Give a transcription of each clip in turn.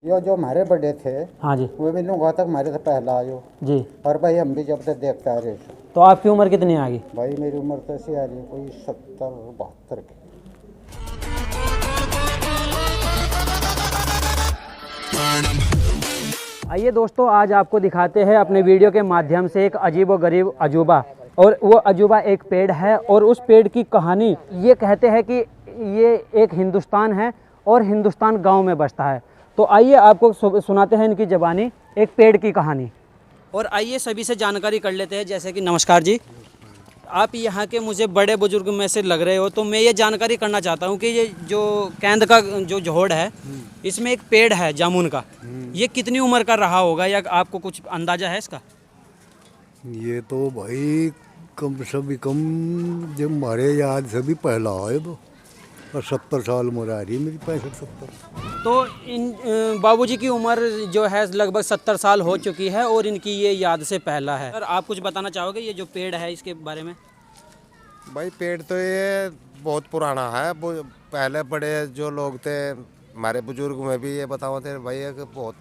यो जो हमारे बड़े थे, हाँ जी, वो भी लूँगा तक हमारे से पहला आयो। जी। और भाई हम भी जब तक देखते आ रहे थे। तो आपकी उम्र कितनी आ गई? भाई मेरी उम्र तो ऐसी आ रही है कोई 70-72 की। आइए दोस्तों, आज आपको दिखाते हैं अपने वीडियो के माध्यम से एक अजीब व गरीब अजूबा। और वो अजूबा एक पेड़ है और उस पेड़ की कहानी ये कहते हैं कि ये एक हिंदुस्तान है और हिंदुस्तान गांव में बसता है। तो आइए आपको सुनाते हैं इनकी ज़बानी एक पेड़ की कहानी। और आइए सभी से जानकारी कर लेते हैं। जैसे कि नमस्कार जी, आप यहाँ के मुझे बड़े बुजुर्ग में से लग रहे हो, तो मैं ये जानकारी करना चाहता हूँ कि ये जो कैंद का जो जोड़ है, इसमें एक पेड़ है जामुन का, ये कितनी उम्र का रहा होगा या आपको कुछ अंदाजा है इसका? ये तो भाई कम से कम जब हमारे याद से भी पहला है तो, और 70 साल उम्र आ रही है मेरी, 65-70। तो इन बाबूजी की उम्र जो है लगभग 70 साल हो चुकी है और इनकी ये याद से पहला है। सर, आप कुछ बताना चाहोगे ये जो पेड़ है इसके बारे में? भाई पेड़ तो ये बहुत पुराना है। पहले बड़े जो लोग थे हमारे बुजुर्ग में भी ये बताओ थे भाई कि बहुत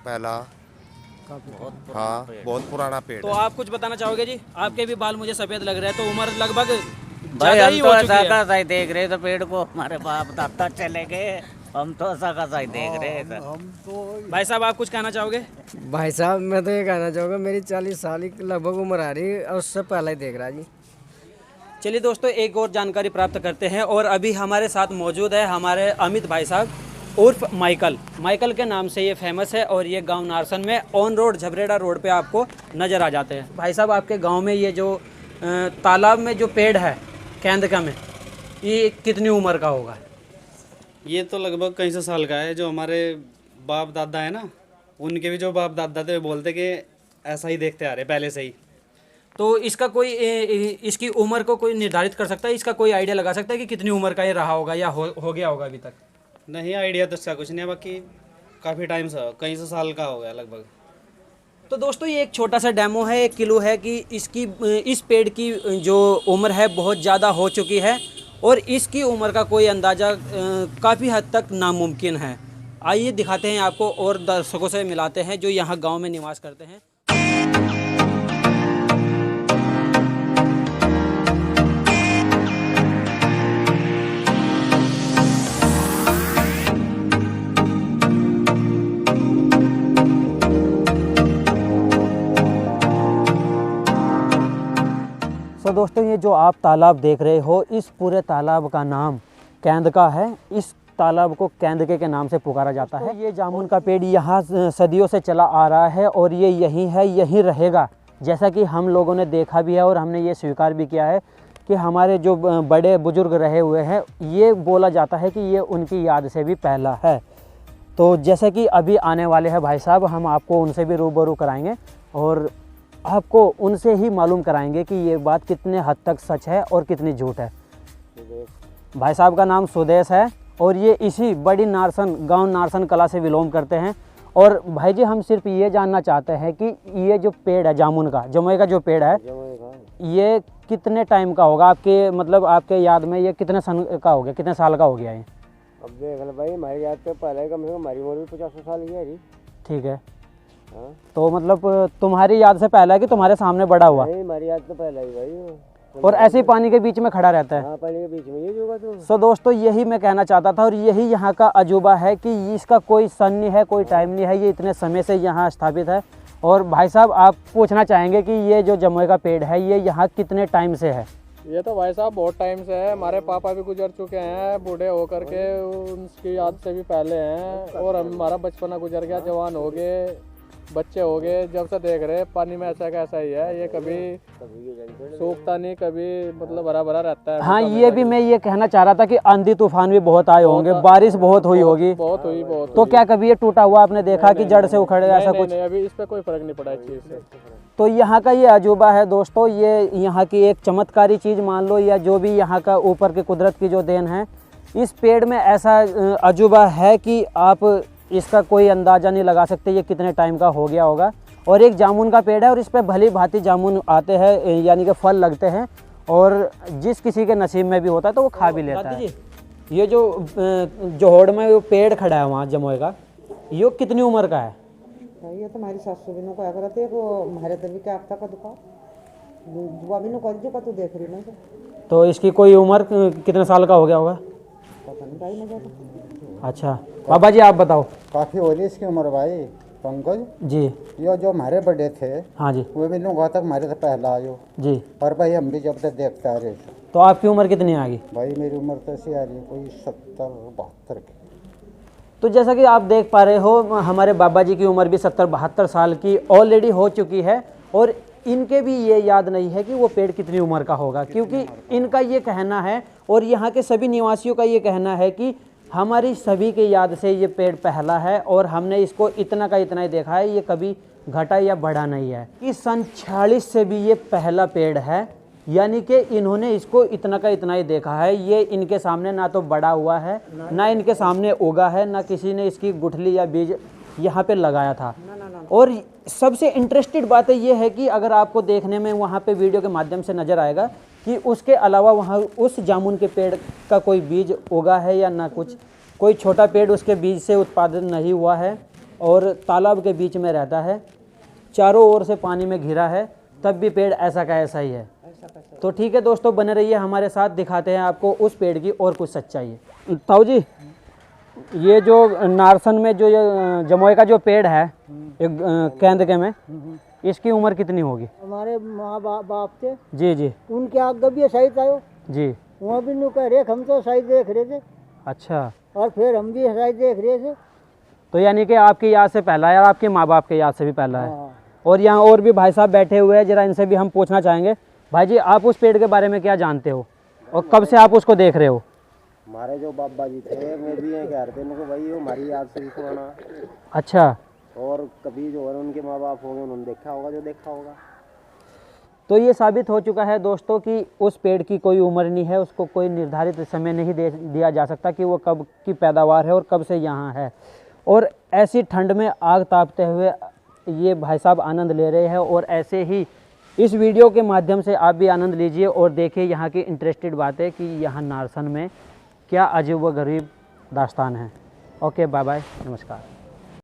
पहला, बहुत पुराना पेड़। तो आप कुछ बताना चाहोगे जी? आपके भी बाल मुझे सफ़ेद लग रहे हैं, तो उम्र लगभग भाई ज़्यादा हम ही तो हो ऐसा चुकी है। का ही देख रहे थे पेड़ को, हमारे बाप दादा चले गए, हम तो ऐसा का ही देख रहे थे। भाई साहब, आप कुछ कहना चाहोगे? भाई साहब, मैं तो ये कहना चाहूँगा, मेरी 40 साल की लगभग उम्र आ रही है और उससे पहले ही देख रहा जी। चलिए दोस्तों, एक और जानकारी प्राप्त करते हैं। और अभी हमारे साथ मौजूद है हमारे अमित भाई साहब उर्फ माइकल के नाम से ये फेमस है। और ये गांव नारसन में ऑन रोड झबरेड़ा रोड पे आपको नज़र आ जाते हैं। भाई साहब, आपके गांव में ये जो तालाब में जो पेड़ है कैंद का में, ये कितनी उम्र का होगा? ये तो लगभग कई सौ साल का है। जो हमारे बाप दादा है ना, उनके भी जो बाप दादा थे वो बोलते कि ऐसा ही देखते आ रहे पहले से ही। तो इसका कोई इसकी उम्र को कोई निर्धारित कर सकता है? इसका कोई आइडिया लगा सकता है कि कितनी उम्र का ये रहा होगा या हो गया होगा अभी तक? नहीं, आइडिया तो इसका कुछ नहीं है, बाकी काफ़ी टाइम से कई सौ साल का हो गया लगभग। तो दोस्तों, ये एक छोटा सा डेमो है, एक क्लू है कि इस पेड़ की जो उम्र है बहुत ज़्यादा हो चुकी है और इसकी उम्र का कोई अंदाज़ा काफ़ी हद तक नामुमकिन है। आइए दिखाते हैं आपको और दर्शकों से मिलाते हैं जो यहाँ गांव में निवास करते हैं। तो दोस्तों, ये जो आप तालाब देख रहे हो, इस पूरे तालाब का नाम कैंद का है। इस तालाब को कैंदके के नाम से पुकारा जाता है। ये जामुन का पेड़ यहाँ सदियों से चला आ रहा है और ये यहीं है, यहीं रहेगा। जैसा कि हम लोगों ने देखा भी है और हमने ये स्वीकार भी किया है कि हमारे जो बड़े बुजुर्ग रहे हुए हैं, ये बोला जाता है कि ये उनकी याद से भी पहला है। तो जैसे कि अभी आने वाले हैं भाई साहब, हम आपको उनसे भी रूबरू कराएंगे और आपको उनसे ही मालूम कराएंगे कि ये बात कितने हद तक सच है और कितनी झूठ है। भाई साहब का नाम सुदेश है और ये इसी बड़ी नारसन गांव नारसन कला से बिलोंग करते हैं। और भाई जी, हम सिर्फ ये जानना चाहते हैं कि ये जो पेड़ है जामुन का, जमुई का जो पेड़ है, ये कितने टाइम का होगा आपके, मतलब आपके याद में ये कितने सन का हो गया, कितने साल का हो गया ये? अब देख लो भाई, हमारी याद से पहले कम से कम हमारी उम्र भी 50 साल की है जी। ठीक है। तो मतलब तुम्हारी याद से पहला है कि तुम्हारे सामने बड़ा हुआ? नहीं, हमारी याद तो पहले ही भाई। और ऐसे ही पानी के बीच में खड़ा रहता है? हाँ, पानी के बीच में ये होगा। तो सो दोस्तों, यही मैं कहना चाहता था और यही यहाँ का अजूबा है कि इसका कोई सन नहीं है, कोई टाइम नहीं है, ये इतने समय से यहाँ स्थापित है। और भाई साहब, आप पूछना चाहेंगे कि ये जो जमुई का पेड़ है, ये यहाँ कितने टाइम से है? ये तो भाई साहब बहुत टाइम से है। हमारे पापा भी गुजर चुके हैं बूढ़े होकर के, उनकी याद से भी पहले हैं। और हमारा बचपना गुजर गया, जवान हो गए, बच्चे हो गए, जब से देख रहे पानी में ऐसा का ऐसा ही है। ये कभी सूखता नहीं, कभी मतलब भरा भरा रहता है। हाँ, ये भी मैं ये कहना चाह रहा था कि आंधी तूफान भी बहुत आए होंगे, बारिश बहुत हुई होगी। बहुत हुई, बहुत। तो क्या कभी ये टूटा हुआ आपने देखा कि जड़ से उखड़ गया ऐसा कुछ? नहीं, अभी इस पे कोई फर्क नहीं पड़ा इस चीज से। तो यहाँ का ये अजूबा है दोस्तों, ये यहाँ की एक चमत्कारी चीज़ मान लो या जो भी यहाँ का ऊपर की कुदरत की जो देन है। इस पेड़ में ऐसा अजूबा है कि आप इसका कोई अंदाज़ा नहीं लगा सकते ये कितने टाइम का हो गया होगा। और एक जामुन का पेड़ है और इस पर भली भांति जामुन आते हैं, यानी कि फल लगते हैं। और जिस किसी के नसीब में भी होता है तो वो खा भी लेता है। ये जो जोहड़ में वो पेड़ खड़ा है वहाँ जमुई का, यो कितनी उम्र का है? ये तो हमारी सासू भी कहा करते हैं वो हमारे तरफ क्या आपका का दुकान जुआ भी कह जो का तू देख रही ना तो इसकी कोई उम्र कितने साल का हो गया होगा? पता नहीं भाई मुझे तो। अच्छा बाबा जी आप बताओ। काफ़ी हो रही इसकी उम्र भाई पंकज जी ये जो हमारे बड़े थे हाँ जी वो भी कहा तक हमारे से पहला आयो जी। और भाई हम भी जब तक देखते आ रहे थे। तो आपकी उम्र कितनी आ गई? भाई मेरी उम्र तो ऐसी आ रही है कोई 70-72 की। तो जैसा कि आप देख पा रहे हो हमारे बाबा जी की उम्र भी 70-72 साल की ऑलरेडी हो चुकी है और इनके भी ये याद नहीं है कि वो पेड़ कितनी उम्र का होगा, क्योंकि इनका ये कहना है और यहाँ के सभी निवासियों का ये कहना है कि हमारी सभी के याद से ये पेड़ पहला है और हमने इसको इतना का इतना ही देखा है, ये कभी घटा या बढ़ा नहीं है। इस सन 46 से भी ये पहला पेड़ है, यानी कि इन्होंने इसको इतना का इतना ही देखा है। ये इनके सामने ना तो बड़ा हुआ है ना इनके सामने उगा है, ना किसी ने इसकी गुठली या बीज यहाँ पे लगाया था। और सबसे इंटरेस्टेड बात ये है कि अगर आपको देखने में वहाँ पे वीडियो के माध्यम से नज़र आएगा कि उसके अलावा वहाँ उस जामुन के पेड़ का कोई बीज उगा है या ना कुछ, कोई छोटा पेड़ उसके बीज से उत्पादन नहीं हुआ है और तालाब के बीच में रहता है, चारों ओर से पानी में घिरा है, तब भी पेड़ ऐसा का ऐसा ही है। तो ठीक है दोस्तों, बने रहिए हमारे साथ, दिखाते हैं आपको उस पेड़ की और कुछ सच्चाई है। ताऊ जी ये जो नारसन में जो ये जमोए का जो पेड़ है एक केंद्र में, इसकी उम्र कितनी होगी? हमारे माँ बाप थे जी जी उनके आगे भी सही था जी। वहाँ भी नु कह रहे हम तो सही देख रहे थे। अच्छा और फिर हम भी सही देख रहे थे। तो यानी कि आपकी याद से पहला है और आपके माँ बाप के याद से भी पहला है। और यहाँ और भी भाई साहब बैठे हुए हैं, जरा इनसे भी हम पूछना चाहेंगे। भाई जी आप उस पेड़ के बारे में क्या जानते हो और कब से आप उसको देख रहे हो? हमारे जो बाबा जी थे मैं भी ये कह रहे थे उनको भाई वो हमारी याद से भी पुराना। अच्छा। और कभी जो है उनके माँ बाप होंगे उन्होंने देखा होगा जो देखा होगा। तो ये साबित हो चुका है दोस्तों कि उस पेड़ की कोई उम्र नहीं है, उसको कोई निर्धारित समय नहीं दिया जा सकता कि वो कब की पैदावार है और कब से यहाँ है। और ऐसी ठंड में आग तापते हुए ये भाई साहब आनंद ले रहे हैं और ऐसे ही इस वीडियो के माध्यम से आप भी आनंद लीजिए और देखिए यहाँ की इंटरेस्टेड बातें कि यहाँ नारसन में क्या अजीब व गरीब दास्तान है। ओके बाय बाय, नमस्कार।